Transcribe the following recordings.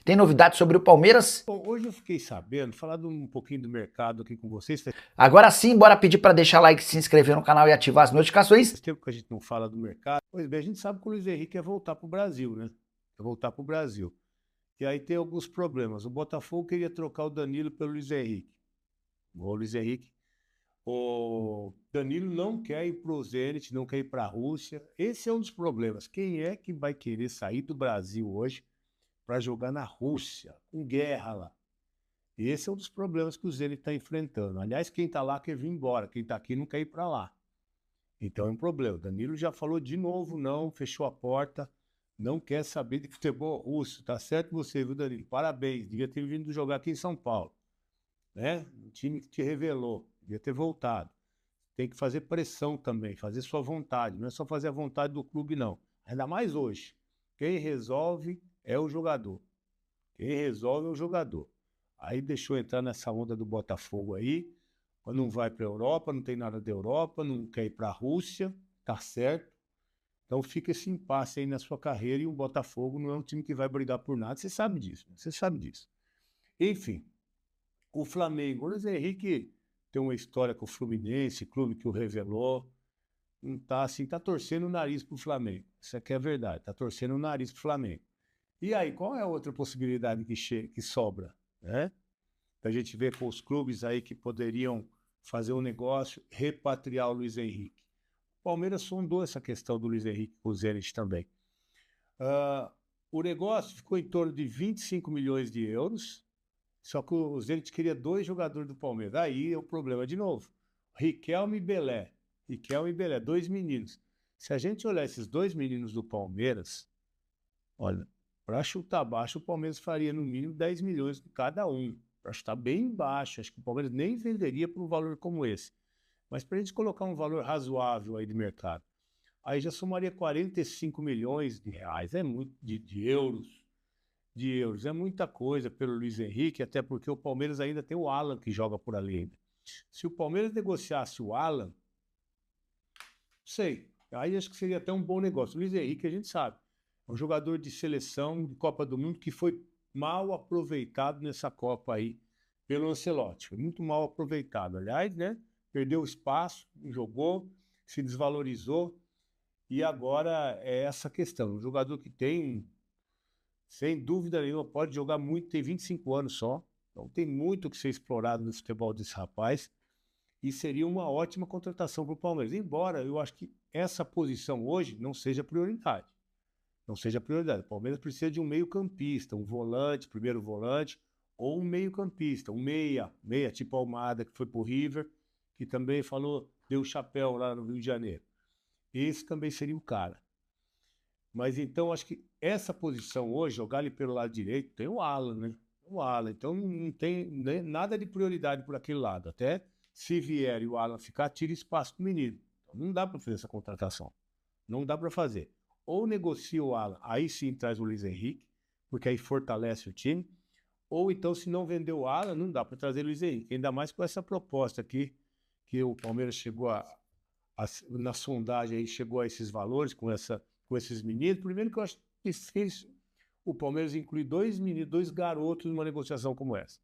Tem novidades sobre o Palmeiras? Bom, hoje eu fiquei sabendo, falando um pouquinho do mercado aqui com vocês. Agora sim, bora pedir para deixar like, se inscrever no canal e ativar as notificações. Faz tempo que a gente não fala do mercado. Pois bem, a gente sabe que o Luiz Henrique quer voltar para o Brasil, né? Quer voltar para o Brasil. E aí tem alguns problemas. O Botafogo queria trocar o Danilo pelo Luiz Henrique. O Luiz Henrique. O Danilo não quer ir para o Zenit, não quer ir para a Rússia. Esse é um dos problemas. Quem é que vai querer sair do Brasil hoje para jogar na Rússia, com guerra lá? Esse é um dos problemas que o Zenit está enfrentando. Aliás, quem está lá quer vir embora, quem está aqui não quer ir para lá. Então é um problema. Danilo já falou de novo, não, fechou a porta, não quer saber de futebol russo. Tá certo você, viu, Danilo? Parabéns, devia ter vindo jogar aqui em São Paulo, né? O time que te revelou, devia ter voltado. Tem que fazer pressão também, fazer sua vontade, não é só fazer a vontade do clube, não. Ainda mais hoje. Quem resolve é o jogador. Quem resolve é o jogador. Aí deixou entrar nessa onda do Botafogo aí, não vai para a Europa, não tem nada da Europa, não quer ir para a Rússia, tá certo? Então fica esse impasse aí na sua carreira e o Botafogo não é um time que vai brigar por nada, você sabe disso, você sabe disso. Enfim, o Flamengo, o Luiz Henrique tem uma história com o Fluminense, clube que o revelou, não tá assim, tá torcendo o nariz pro Flamengo, isso aqui é verdade, tá torcendo o nariz pro Flamengo. E aí, qual é a outra possibilidade que sobra, né? A gente vê com os clubes aí que poderiam fazer um negócio, repatriar o Luiz Henrique. O Palmeiras sondou essa questão do Luiz Henrique com o Zenit também. O negócio ficou em torno de 25 milhões de euros, só que o Zenit queria 2 jogadores do Palmeiras. Aí é o problema de novo. Riquelme e Belé. Riquelme e Belé, 2 meninos. Se a gente olhar esses 2 meninos do Palmeiras, olha, para chutar baixo, o Palmeiras faria no mínimo 10 milhões de cada um. Para chutar bem baixo, acho que o Palmeiras nem venderia por um valor como esse. Mas para a gente colocar um valor razoável aí de mercado, aí já somaria 45 milhões de reais, é muito de euros, é muita coisa pelo Luiz Henrique, até porque o Palmeiras ainda tem o Alan que joga por ali ainda. Se o Palmeiras negociasse o Alan, sei, aí acho que seria até um bom negócio. O Luiz Henrique, a gente sabe, é um jogador de seleção de Copa do Mundo que foi mal aproveitado nessa Copa aí pelo Ancelotti. Foi muito mal aproveitado. Aliás, né? Perdeu espaço, não jogou, se desvalorizou. E agora é essa questão. Um jogador que tem, sem dúvida nenhuma, pode jogar muito, tem 25 anos só. Então tem muito que ser explorado no futebol desse rapaz. E seria uma ótima contratação para o Palmeiras. Embora eu acho que essa posição hoje não seja prioridade. Não seja prioridade. O Palmeiras precisa de um meio-campista, um volante, primeiro volante, ou um meio-campista, um meia tipo Almada, que foi pro River, que também falou, deu chapéu lá no Rio de Janeiro. Esse também seria o cara. Mas então, acho que essa posição hoje, jogar ali pelo lado direito, tem o Alan, né? O Alan. Então, não tem nada de prioridade por aquele lado. Até se vier e o Alan ficar, tira espaço do menino. Então, não dá para fazer essa contratação. Não dá para fazer. Ou negocia o Alan, aí sim traz o Luiz Henrique, porque aí fortalece o time. Ou então, se não vender o Alan, não dá para trazer o Luiz Henrique. Ainda mais com essa proposta aqui, que o Palmeiras chegou na sondagem, aí chegou a esses valores, com esses meninos. Primeiro que eu acho difícil o Palmeiras incluir 2 meninos, 2 garotos numa negociação como essa.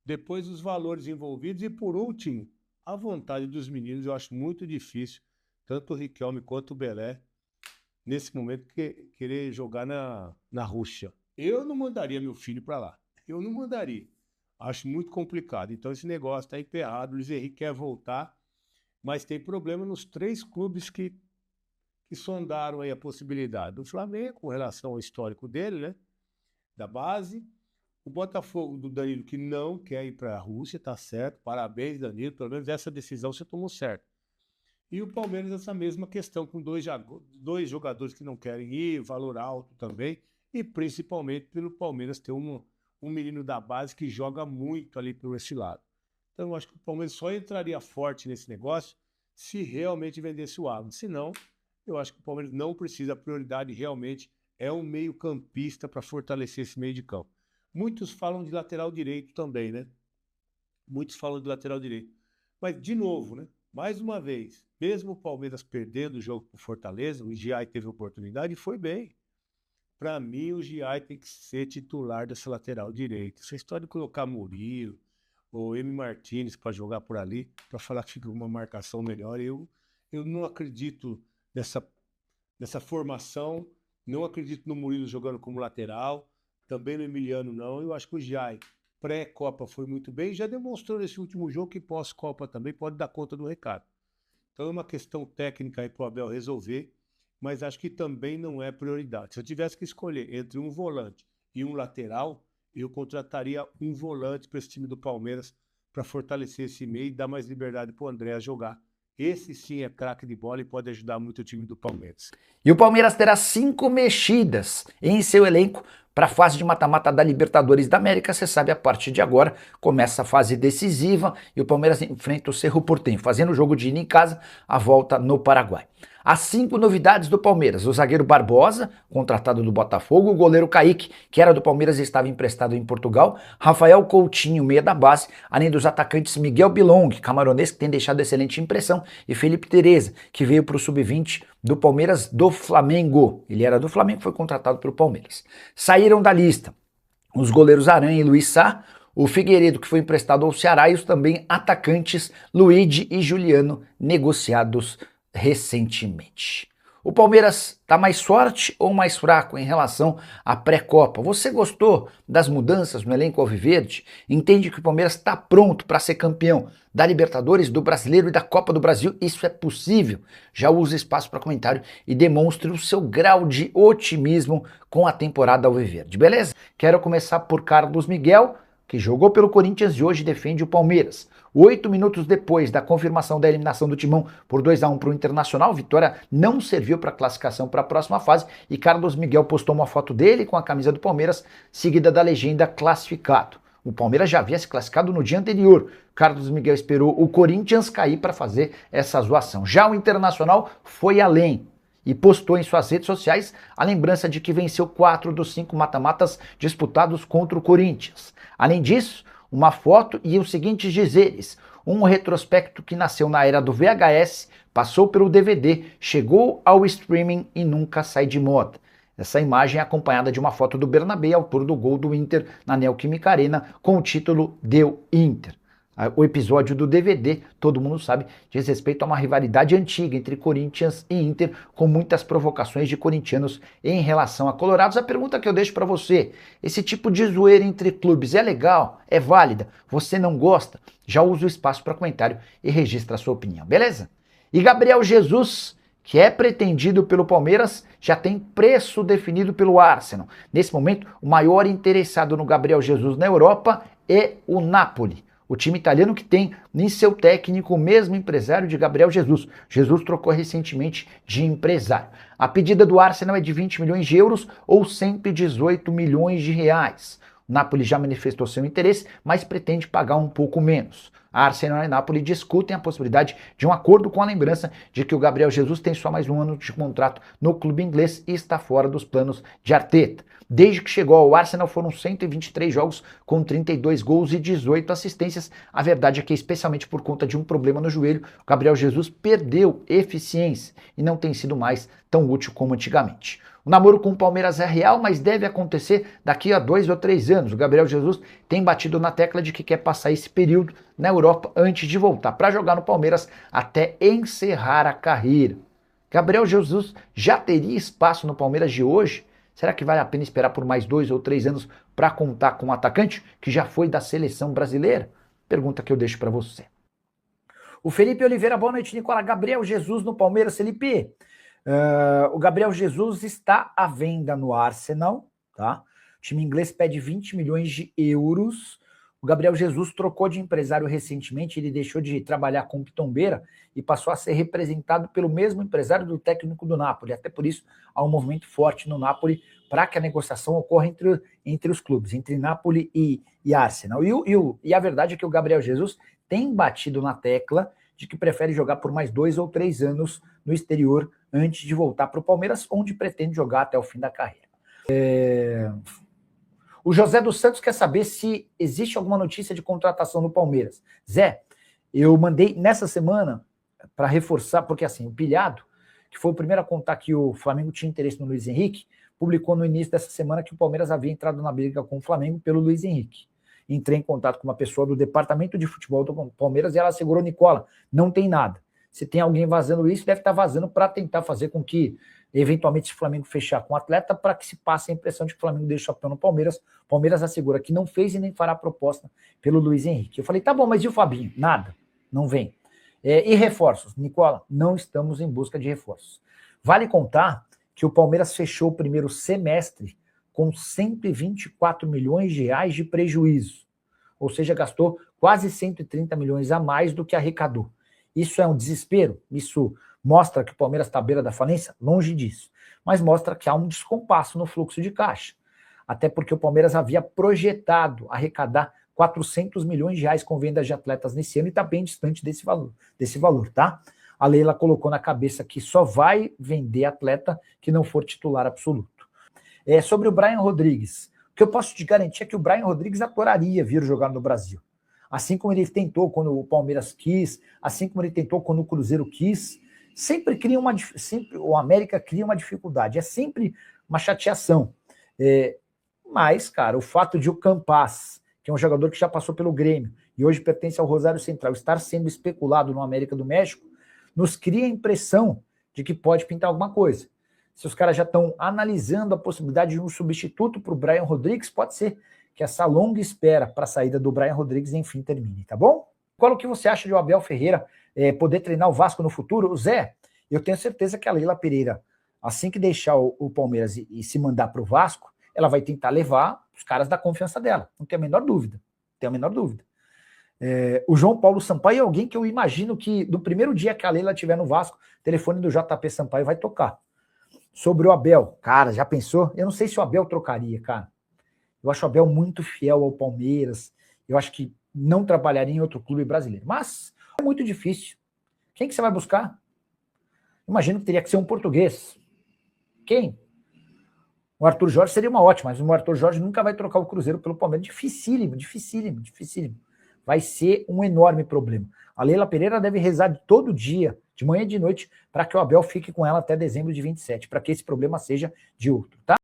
Depois, os valores envolvidos. E, por último, a vontade dos meninos. Eu acho muito difícil, tanto o Riquelme quanto o Belé, nesse momento, querer jogar na Rússia. Eu não mandaria meu filho para lá. Eu não mandaria. Acho muito complicado. Então, esse negócio está emperrado. O Luiz Henrique quer voltar, mas tem problema nos 3 clubes que sondaram aí a possibilidade. Do Flamengo, com relação ao histórico dele, né? Da base. O Botafogo do Danilo, que não quer ir para a Rússia, tá certo. Parabéns, Danilo. Pelo menos essa decisão você tomou certo. E o Palmeiras, essa mesma questão, com 2 jogadores que não querem ir, valor alto também, e principalmente pelo Palmeiras ter um menino da base que joga muito ali por esse lado. Então, eu acho que o Palmeiras só entraria forte nesse negócio se realmente vendesse o Alan. Se não, eu acho que o Palmeiras não precisa. A prioridade realmente é um meio-campista para fortalecer esse meio de campo. Muitos falam de lateral direito também, né? Muitos falam de lateral direito. Mas, de novo, né? Mais uma vez, mesmo o Palmeiras perdendo o jogo para o Fortaleza, o Giai teve oportunidade e foi bem. Para mim, o Giai tem que ser titular dessa lateral direita. Essa história de colocar Murilo ou M. Martínez para jogar por ali, para falar que fica uma marcação melhor, eu não acredito nessa formação, não acredito no Murilo jogando como lateral, também no Emiliano não. Eu acho que o Giai, pré-Copa, foi muito bem, já demonstrou nesse último jogo que pós-Copa também pode dar conta do recado. Então é uma questão técnica aí para o Abel resolver, mas acho que também não é prioridade. Se eu tivesse que escolher entre um volante e um lateral, eu contrataria um volante para esse time do Palmeiras para fortalecer esse meio e dar mais liberdade para o André jogar. Esse sim é craque de bola e pode ajudar muito o time do Palmeiras. E o Palmeiras terá 5 mexidas em seu elenco para a fase de mata-mata da Libertadores da América. Você sabe, a partir de agora começa a fase decisiva e o Palmeiras enfrenta o Cerro Porteño, fazendo o jogo de ida em casa, a volta no Paraguai. As 5 novidades do Palmeiras: o zagueiro Barbosa, contratado do Botafogo, o goleiro Kaique, que era do Palmeiras e estava emprestado em Portugal, Rafael Coutinho, meia da base, além dos atacantes Miguel Bilong, camaronês, que tem deixado excelente impressão, e Felipe Tereza, que veio para o Sub-20 do Palmeiras do Flamengo. Ele era do Flamengo, foi contratado pelo Palmeiras. Saíram da lista os goleiros Aranha e Luiz Sá, o Figueiredo, que foi emprestado ao Ceará, e os também atacantes Luigi e Juliano, negociados recentemente. O Palmeiras está mais forte ou mais fraco em relação à pré-copa? Você gostou das mudanças no elenco alviverde? Entende que o Palmeiras está pronto para ser campeão da Libertadores, do Brasileiro e da Copa do Brasil? Isso é possível? Já use espaço para comentário e demonstre o seu grau de otimismo com a temporada alviverde, beleza? Quero começar por Carlos Miguel, que jogou pelo Corinthians e hoje defende o Palmeiras. 8 minutos depois da confirmação da eliminação do Timão por 2-1 para o Internacional, vitória não serviu para classificação para a próxima fase e Carlos Miguel postou uma foto dele com a camisa do Palmeiras, seguida da legenda classificado. O Palmeiras já havia se classificado no dia anterior. Carlos Miguel esperou o Corinthians cair para fazer essa zoação. Já o Internacional foi além e postou em suas redes sociais a lembrança de que venceu 4 dos 5 mata-matas disputados contra o Corinthians. Além disso, uma foto e os seguintes dizeres: um retrospecto que nasceu na era do VHS, passou pelo DVD, chegou ao streaming e nunca sai de moda. Essa imagem é acompanhada de uma foto do Bernabé, autor do gol do Inter na Neoquímica Arena, com o título Deu Inter. O episódio do DVD, todo mundo sabe, diz respeito a uma rivalidade antiga entre Corinthians e Inter, com muitas provocações de corintianos em relação a colorados. A pergunta que eu deixo para você: esse tipo de zoeira entre clubes é legal? É válida? Você não gosta? Já usa o espaço para comentário e registra a sua opinião, beleza? E Gabriel Jesus, que é pretendido pelo Palmeiras, já tem preço definido pelo Arsenal. Nesse momento, o maior interessado no Gabriel Jesus na Europa é o Napoli. O time italiano que tem em seu técnico o mesmo empresário de Gabriel Jesus. Jesus trocou recentemente de empresário. A pedida do Arsenal é de 20 milhões de euros ou 118 milhões de reais. O Napoli já manifestou seu interesse, mas pretende pagar um pouco menos. A Arsenal e Napoli discutem a possibilidade de um acordo, com a lembrança de que o Gabriel Jesus tem só mais um ano de contrato no clube inglês e está fora dos planos de Arteta. Desde que chegou ao Arsenal foram 123 jogos com 32 gols e 18 assistências. A verdade é que, especialmente por conta de um problema no joelho, o Gabriel Jesus perdeu eficiência e não tem sido mais tão útil como antigamente. O namoro com o Palmeiras é real, mas deve acontecer daqui a 2 ou 3 anos. O Gabriel Jesus tem batido na tecla de que quer passar esse período na Europa antes de voltar para jogar no Palmeiras até encerrar a carreira. Gabriel Jesus já teria espaço no Palmeiras de hoje? Será que vale a pena esperar por mais 2 ou 3 anos para contar com um atacante que já foi da seleção brasileira? Pergunta que eu deixo para você. O Felipe Oliveira, boa noite, Nicola. Gabriel Jesus no Palmeiras, Felipe. O Gabriel Jesus está à venda no Arsenal, tá? O time inglês pede 20 milhões de euros. O Gabriel Jesus trocou de empresário recentemente, ele deixou de trabalhar com o Pitombeira e passou a ser representado pelo mesmo empresário do técnico do Napoli. Até por isso há um movimento forte no Napoli para que a negociação ocorra entre os clubes, entre Napoli e Arsenal. E a verdade é que o Gabriel Jesus tem batido na tecla de que prefere jogar por mais 2 ou 3 anos no exterior antes de voltar para o Palmeiras, onde pretende jogar até o fim da carreira. O José dos Santos quer saber se existe alguma notícia de contratação no Palmeiras. Zé, eu mandei nessa semana para reforçar, porque assim, o Pilhado, que foi o primeiro a contar que o Flamengo tinha interesse no Luiz Henrique, publicou no início dessa semana que o Palmeiras havia entrado na briga com o Flamengo pelo Luiz Henrique. Entrei em contato com uma pessoa do departamento de futebol do Palmeiras e ela assegurou: Nicola, não tem nada. Se tem alguém vazando isso, deve estar vazando para tentar fazer com que, eventualmente, se o Flamengo fechar com o atleta, para que se passe a impressão de que o Flamengo deixa o chapéu no Palmeiras. O Palmeiras assegura que não fez e nem fará proposta pelo Luiz Henrique. Eu falei: tá bom, mas e o Fabinho? Nada, não vem. E reforços? Nicola, não estamos em busca de reforços. Vale contar que o Palmeiras fechou o primeiro semestre com 124 milhões de reais de prejuízo. Ou seja, gastou quase 130 milhões a mais do que arrecadou. Isso é um desespero? Isso mostra que o Palmeiras está à beira da falência? Longe disso. Mas mostra que há um descompasso no fluxo de caixa. Até porque o Palmeiras havia projetado arrecadar 400 milhões de reais com vendas de atletas nesse ano e está bem distante desse valor, tá? A Leila colocou na cabeça que só vai vender atleta que não for titular absoluto. Sobre o Brian Rodrigues, o que eu posso te garantir é que o Brian Rodrigues adoraria vir jogar no Brasil. Assim como ele tentou quando o Palmeiras quis, assim como ele tentou quando o Cruzeiro quis, sempre o América cria uma dificuldade, é sempre uma chateação. Mas, cara, o fato de o Campas, que é um jogador que já passou pelo Grêmio e hoje pertence ao Rosário Central, estar sendo especulado no América do México, nos cria a impressão de que pode pintar alguma coisa. Se os caras já estão analisando a possibilidade de um substituto para o Brian Rodrigues, pode ser que essa longa espera para a saída do Brian Rodrigues enfim termine, tá bom? Qual o que você acha de o Abel Ferreira poder treinar o Vasco no futuro? Zé, eu tenho certeza que a Leila Pereira, assim que deixar o Palmeiras e se mandar para o Vasco, ela vai tentar levar os caras da confiança dela, não tem a menor dúvida, o João Paulo Sampaio é alguém que eu imagino que do primeiro dia que a Leila estiver no Vasco, o telefone do JP Sampaio vai tocar. Sobre o Abel, cara, já pensou? Eu não sei se o Abel trocaria, cara. Eu acho o Abel muito fiel ao Palmeiras. Eu acho que não trabalharia em outro clube brasileiro. Mas é muito difícil. Quem que você vai buscar? Imagino que teria que ser um português. Quem? O Arthur Jorge seria uma ótima, mas o Arthur Jorge nunca vai trocar o Cruzeiro pelo Palmeiras. Dificílimo. Vai ser um enorme problema. A Leila Pereira deve rezar todo dia, de manhã e de noite, para que o Abel fique com ela até dezembro de 27, para que esse problema seja de outro, tá?